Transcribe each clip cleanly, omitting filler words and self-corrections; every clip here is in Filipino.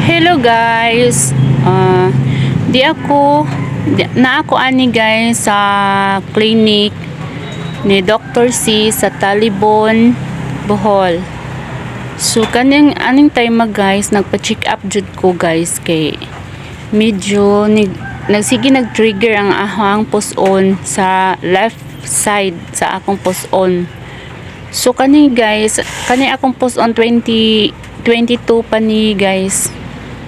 Hello guys. Na ako ani guys sa clinic ni Dr. C sa Talibon, Bohol. So kaning aning time guys nagpa-check up jud ko guys kay medyo nagsige nag-trigger ang ahang puson sa left side sa akong puson. So kani guys, kani akong puson 2022 pa ni guys.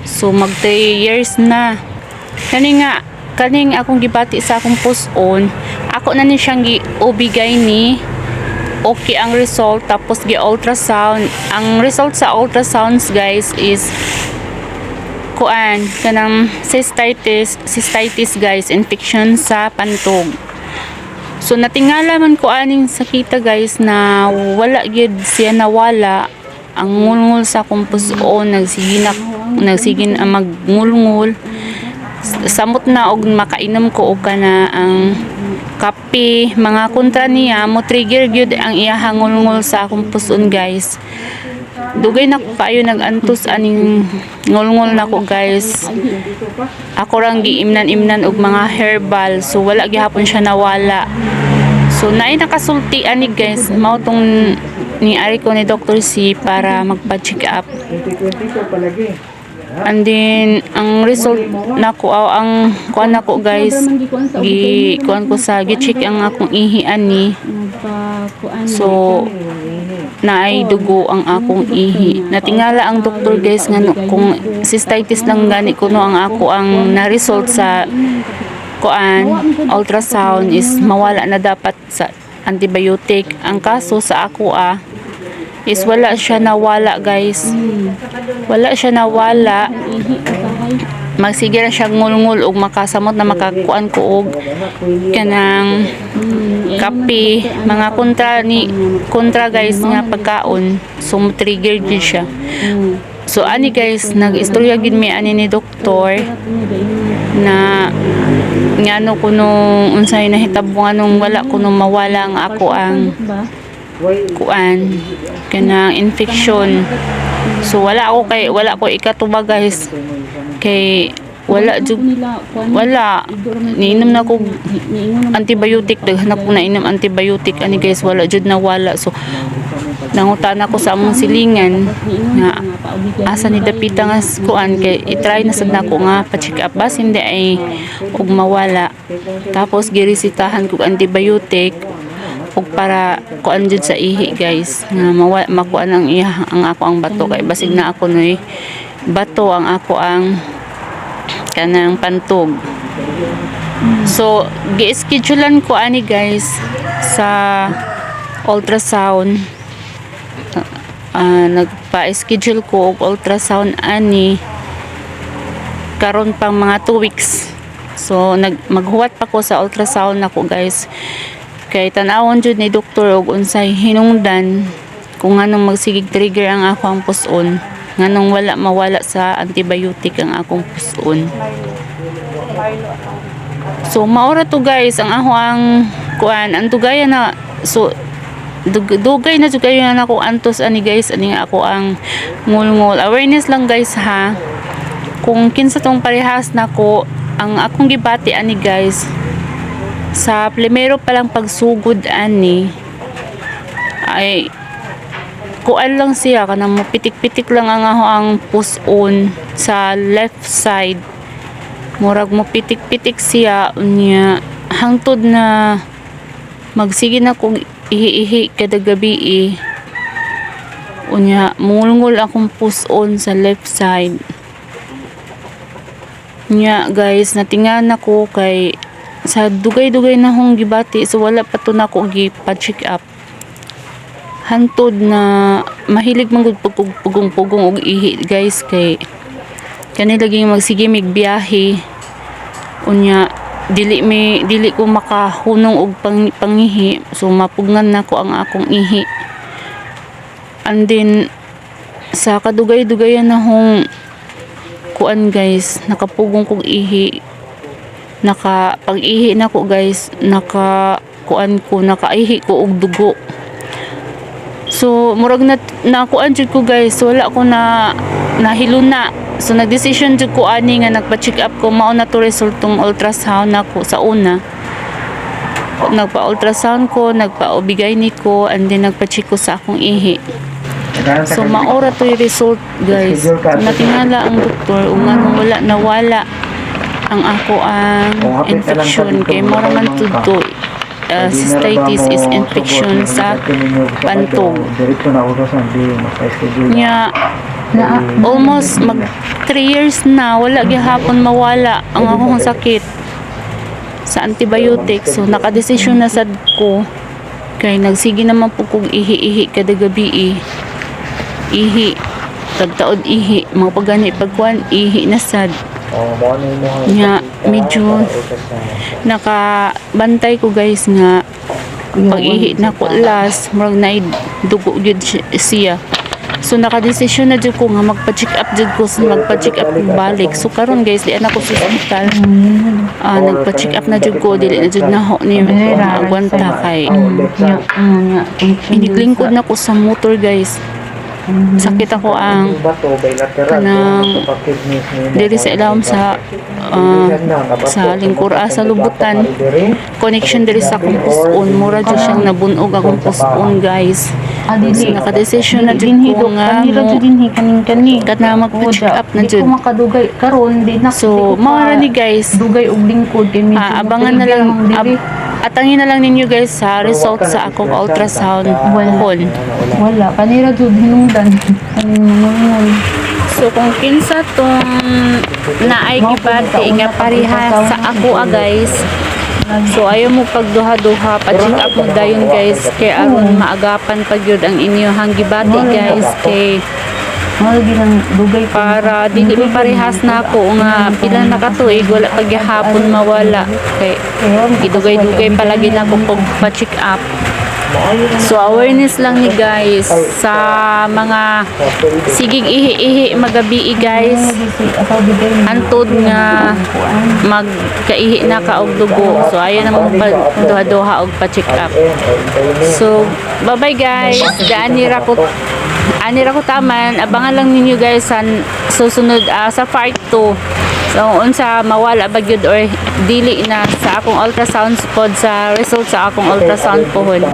So mag 3 years na. Kaning akong gibati sa akong puson, ako na ni siyang giubigay ni okay ang result tapos gi-ultrasound. Ang result sa ultrasounds guys is kanang cystitis guys, infection sa pantog. So natingala man ko aning sakita guys na wala gyud siya nawala. Ang ngulngul sa akong puson nagsigin ang magngulngul. Samot na og makainom ko og kana ang kape, mga kontra niya mo trigger gyud ang iyahang ngulngul sa akong puson guys. Dugay na paayo nagantos aning ngulngul nako guys. Ako rang giimnan-imnan og mga herbal, so wala gihapon siya nawala. So naay nakasulti ani guys, mao tong ni ari ko ni Dr. C para magpa-check up. And then ang result nako ang kuan nako guys, kuan ko sa gi-check ang akong ihi ani. So naay dugo ang akong ihi. Natingala ang doktor guys nga kung cystitis lang gani kuno ang ako ang na-result sa ultrasound is mawala na dapat sa antibiotic. Ang kaso sa ako is wala siya nawala guys. Wala siya nawala. Magsige na siya ngulngul og makasamot na makakuan ko og kanang kape, mga kontra guys nga pagkaon. So trigger gid siya. So ani guys, nag-istorya gid mi ani ni doktor na ngano kuno unsay nahitabo nganong wala kuno mawala ang ako ang kanang infection. So wala ko ikatuba guys kay wala niinom na ko antibiotic, daghan na ko nainom antibiotic ani guys, wala jud nawala. So nangutan ako sa among silingan nga asa ni dapita nga kay i-try na sad nako nga pa-check up bas hindi ay og mawala. Tapos giresitahan ko antibiotic og para kuan jud sa ihi guys nga makuan ang ako ang bato kay basig na ako noy bato ang ako ang kanang pantog. So gi-schedulean ko ani guys sa ultrasound. Nagpa-schedule ko og ultrasound ani karon pang mga 2 weeks. So maghuwat pa ko sa ultrasound nako guys kay tan-awon jud ni doktor og unsay hinungdan kung nganong magsigig trigger ang ako ang puson, nganong wala mawala sa antibiotic ang akong puson. So maura to guys ang ako ang ang tugayan na. So dugay na kayo na ako antos ani guys ani ako ang ngulngul. Awareness lang guys ha, kung kinsa tong parehas nako ang akong gibati ani guys sa primero pa lang pagsugod ani ay kuan lang siya kanang mopitik-pitik lang ang ako ang puson sa left side. Murag mopitik-pitik siya unya hangtod na magsige na kog ihi kada gabi unya mungulngul akong puson sa left side nya guys. Natingan ako kay sa dugay-dugay na hong gibati, so wala pa to nako gipa-check up hantod na mahilig man gud pugong-pugong og ihi guys kay kani lagi magsige mig biyahe unya dili ko makahunong og pangihi, so mapugnan nako ang akong ihi. And then sa kadugay-dugayan na hong kuan guys, nakapugong kog ihi, pag-ihi nako guys, nakaihi ko og dugo. So murag na kuan jud ko guys, wala ko na nahilo na. So nagdesisyon jud ko ani nga nagpa-check up ko, mao na to resultong ultrasound nako sa una. Nagpa-ultrasound ko, nagpa-obigay ni ko, and then nagpa-check ko sa akong ihi. So maora to yung result guys. Natingala ang doktor ug nganong wala nawala ang ako ang infection kay mura man tudto. Cystitis is infection sa pantog. Nya almost mag 3 years na wala gihapon mawala ang akong sakit sa antibiotic. So nakadesisyon na sad ko kay nagsige naman po kog ihi kada gabi ihi tagtaod ihi mga pagani pagkuan ihi na sad nya medyo nakabantay ko guys nga pag ihi na ko last murag na dugo gyud siya. So nakadesisyon na jud ko nga magpa-check up jud ko, magpa-check up ko balik. So karon guys di ana ko sa hospital. Nagpa-check up na jud ko, dili na jud naho ni agwanta kay iniglingkod na ko sa motor guys. Sakit ako ang kanang dili sa ilawom sa lingkura sa lubutan connection diri sa akong puson mura jud siyang nabunog akong puson guys. So nakadesisyon na jud ko nga kana magpa-check up na jud makadugay karon di na so mao ni guys dugay og lingkod kay medyo abangan na lang atangin na lang ninyo guys sa result sa akong ultrasound hon. Wala kanira jud hinungdan kaning manungol. So kung kinsa tong naay gibati nga parehas sa ako guys. So ayaw mo pagduha-duha pa-check up mo dayon guys kay aron maagapan pa gyud ang inyong gibati guys kay dugay para dili mo parehas na ako nga pila na katuig wala pa gyapon mawala kay gidugay-dugay palagi na ako pag pa-check up. So awareness lang ni guys sa mga sigig ihi-ihi magabi guys antod nga magkaihi na ka og dugo. So ayan na mo duha-duha og pa-check up. So bye bye guys. Anira ko taman, abangan lang ninyo guys sa susunod sa part 2. So unsa mawala ba gyud or dili na sa akong ultrasound pod sa result sa akong ultrasound pohon.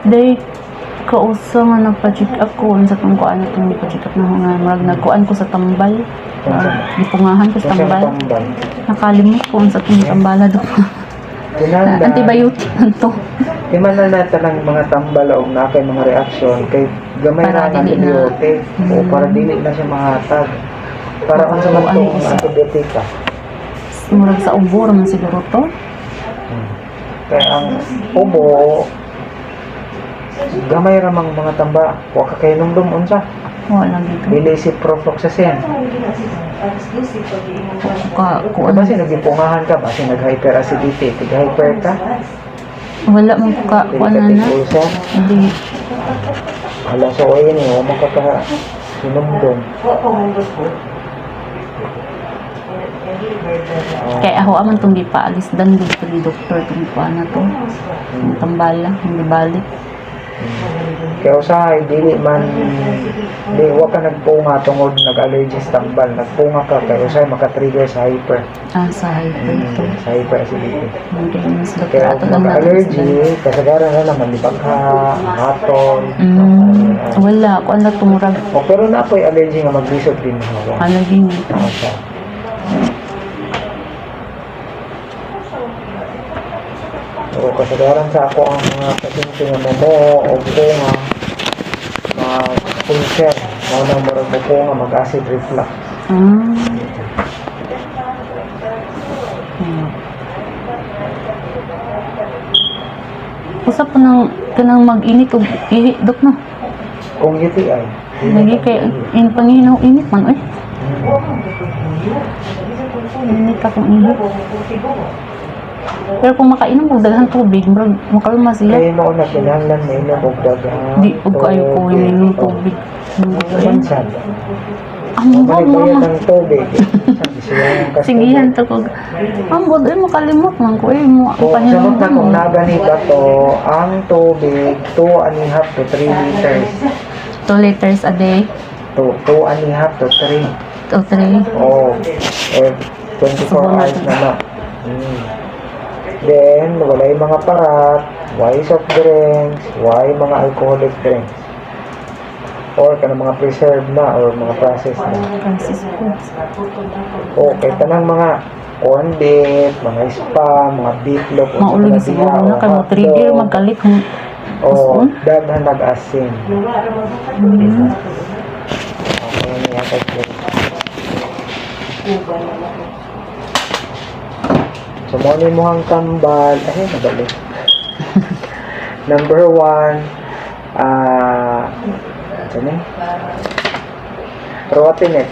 Day kausa nga nagpa-check up ko unsa tong kuan atong pa-check up na nga murag nagkuan ko sa tambal. Gipungahan ko sa tambal. Nakalimot ko unsa tong tambala do. Antibiotic to. Di man na lang mga tambal o na kay mga reaksyon kay gamay Para na dili antibiotic o para dili na siya mahatag. Para kung sa man to ang antibiotika. Murag sa ubo man siguro to. Kaya ang ubo gamay ra mga tamba. Wa ka kay nungdom unsa? Wala dito. Dili si Profloxacin. Ano Basi nagipungahan ka, basi nag-hyperacidity, tig-hyper ka. wala man ko ka kuan na na. Hindi. Hala sa so, oy ni, wa man ka sinumdom. Kaya ako aman tong gipaalis dan dito ni doktor tong kuan na to. Ang tambala, hindi balik. Kaya usahay, dili man wa ka nagpunga tungod nag-allergy sa tambal, nagpunga ka kaya usahay maka-trigger sa hyper Sa hyper ito. sa hyperacidity. Hindi mas doktor Kaya ato kung lang mag-allergy kasagaran na naman libagha, hatol. Wala, kuan na tumurag. Pero na po allergy nga maglisod din mo. Ano din ito. So, kasagaran sa ako ang mga pasyente nga mo o bunga mag-ulcer, mga nang marag mo bunga mag-acid reflux. Usa po nang kanang mag-init og ihi dok no. Kung UTI, Lagi kay panginaw init man oy. Init akong init. Pero kung makainom og daghang tubig, murag makalma siya. kaya mo na kinahanglan na inom og daghang Di og kayo ko ininom tubig. Minsan, Ang bod mo bayad ma. ng tubig. Singihan to ko. Ang bod ay makalimot man ko ay mo Kung pahinom sunod na kung nagani ba to, ang tubig 2.5 to 3 liters. 2 liters a day. 2 and a half to 3. 2, 3. Oh, 24 hours na no. Then, wala yung mga parat, why soft drinks, why mga alcoholic drinks. Or ka mga preserved na or mga processed na. Francis Foods. Okay, tanang mga corned beef, mga spam, mga beefloaf, Maulog siguro na kay mo trigger magkalit kung o daghan nag-asin. Okay, niya kasi. So, muna mo ang tambal. Ay, nabalik. Number 1, ano? Roatinex.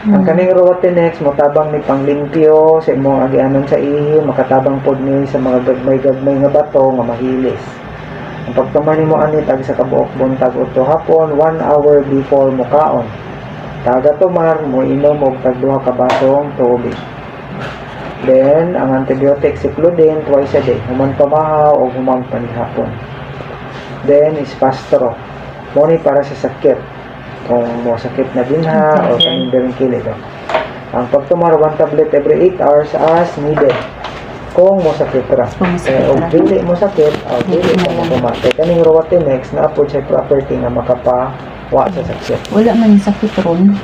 Ang kaning Roatinex, motabang ni panglimpyo sa imong agianon sa ihi, makatabang pod ni sa mga gagmay-gagmay nga bato nga mahilis. Ang pagtuman nimo ani tag sa kabuok buntag udto hapon 1 hour before mo kaon. Taga tumar mo inom og tag 2 ka basong tubig. Then ang antibiotic Ciclodine twice a day, human pamahaw o human panihapon. Then is pastro. Moni para sa sakit. Kung mo sakit na dinha o kaning daring kilid. Ang pagtumar 1 tablet every 8 hours as needed. Kung mo sakit ra. O dili mo sakit, o dili mo matumate. Kaning Roatinex na po siya property nga makapawa sa sakit. wala man yung sakit ron.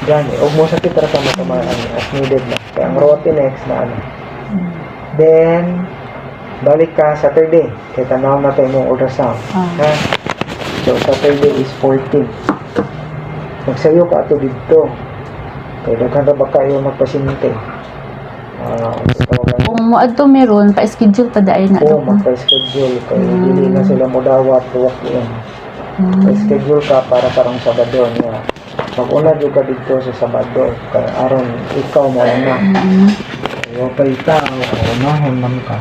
Gani, og mo sakit ra ka matumar as needed na. Kaya ang Roatinex na ano. Then, balik ka Saturday. Kaya tanaw na tayo mong ultrasound. Ha? So, Saturday is 14. Magsayo ka ato dito. Kaya daghan ra ba kayo magpasyente? Kung mo adto meron pa-schedule ta daay na Oo, do. magpa-schedule. Kaya dili na sila mo dawat walk in. Pa-schedule ka para karong Sabado niya. Mag-una dito ka dito sa Sabado. Kaya aron ikaw mo na. Huwag pa ikaw. Unahon man ka.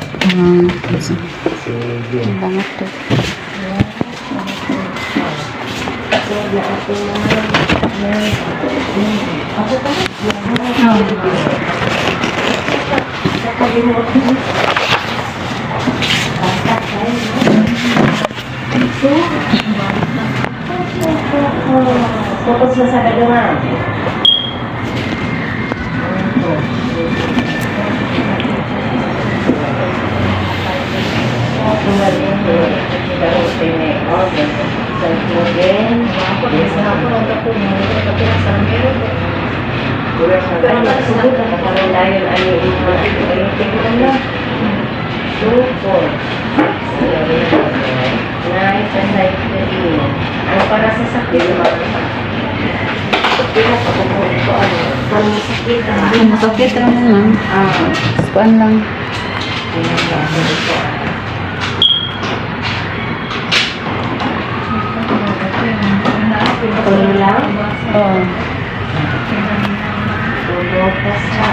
Sige. Bangat to. Fokus na sa kagaman. Ano para sa sakit? Ang masakit ra man ma'am. Kuan lang. Tuloy lang? Oh. Tulog ka sa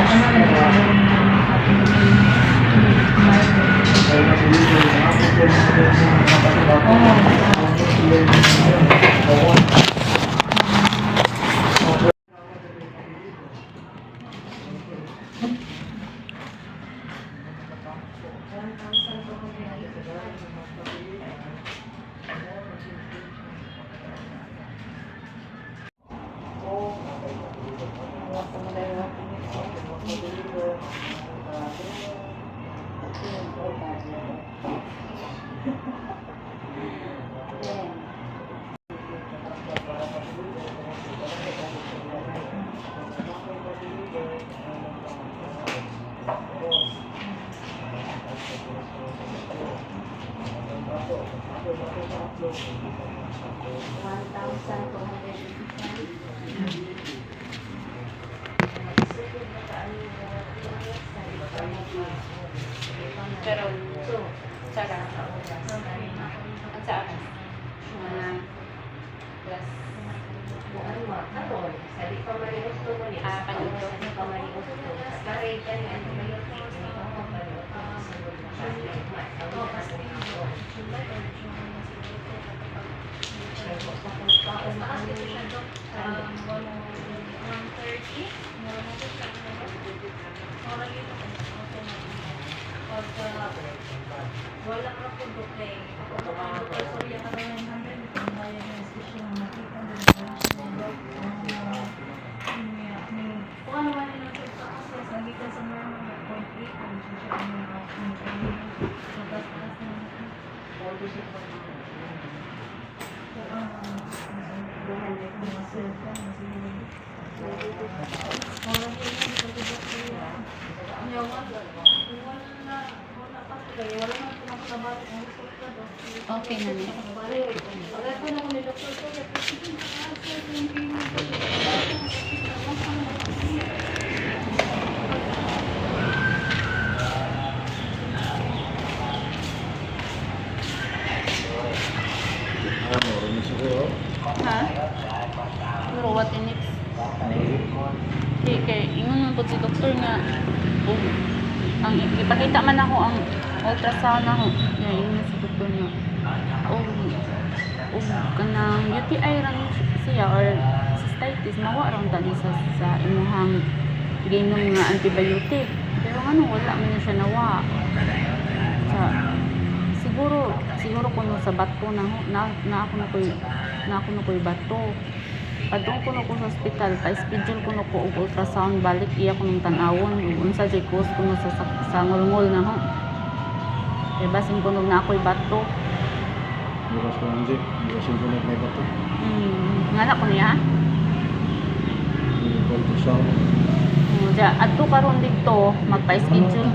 Pero, sara. Ang sa akin. Plus. Wala ka po doble. Ako po ang doktor, sorry, ako na 900. Okay na niya. Ha? Pero what in it? Kay ingon man po si doktor nga ang ipakita man ako ang ultrasound ako. Yeah, ingon si doktor nga. Kanang UTI ran siya or cystitis mawa ron tani sa imuhang ginom nga antibiotic. Pero ano wala man siya nawa. Siguro kuno sa bato na ako na ko'y bato. Padung ko na ko sa ospital, pa-schedule ko na ko og ultrasound balik iya ko ng tanawon ug unsa jay cause ko sa ngulngul na ho. Kay basin ko na ako'y bato. Bukas ko nang bukas ko na may bato. Ngana ko niya. Ultrasound. Ja adto karon dito magpa-schedule.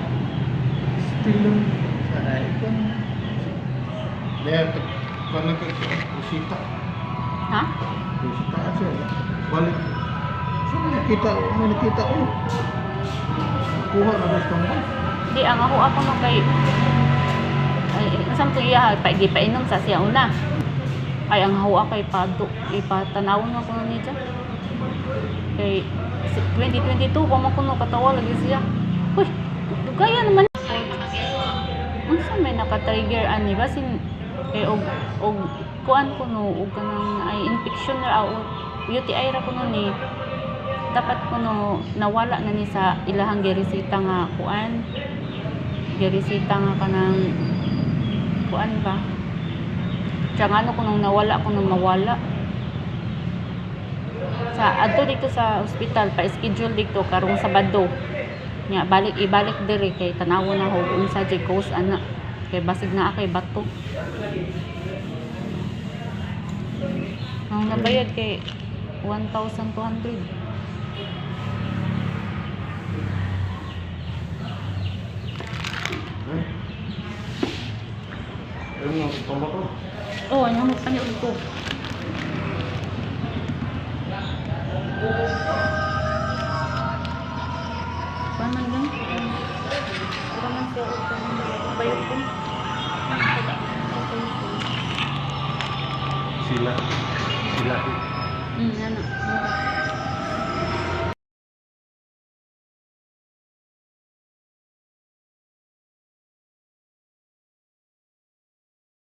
Still Lihat, kalau kita, Ha? kita aja, balik. Sebenarnya kita, kuha na ba tambal? Di ang ako no kay isang tuya painom sa siya una. Ay ang ako kay ipatanawon na ko ni siya. Kay 2022 pa mo kuno katawa lagi siya. Uy, dugaya naman. Unsa may naka-trigger ani basin kay og kuan kuno og kanang ay infection ra o UTI ra kuno ni dapat kuno nawala na ni sa ilahang giresita nga kuan giresita nga kanang kuan ba tsaka ano kuno nawala kuno mawala sa adto dito sa ospital pa schedule dito karong Sabado nya ibalik diri kay tanawon na ho unsa jay cause ana kay basig na akay bato ang nabayad kay 1,200 Ano ang tambal ko? oh ano mo kanya ko paano lang para man siya bayad ko Sila. ano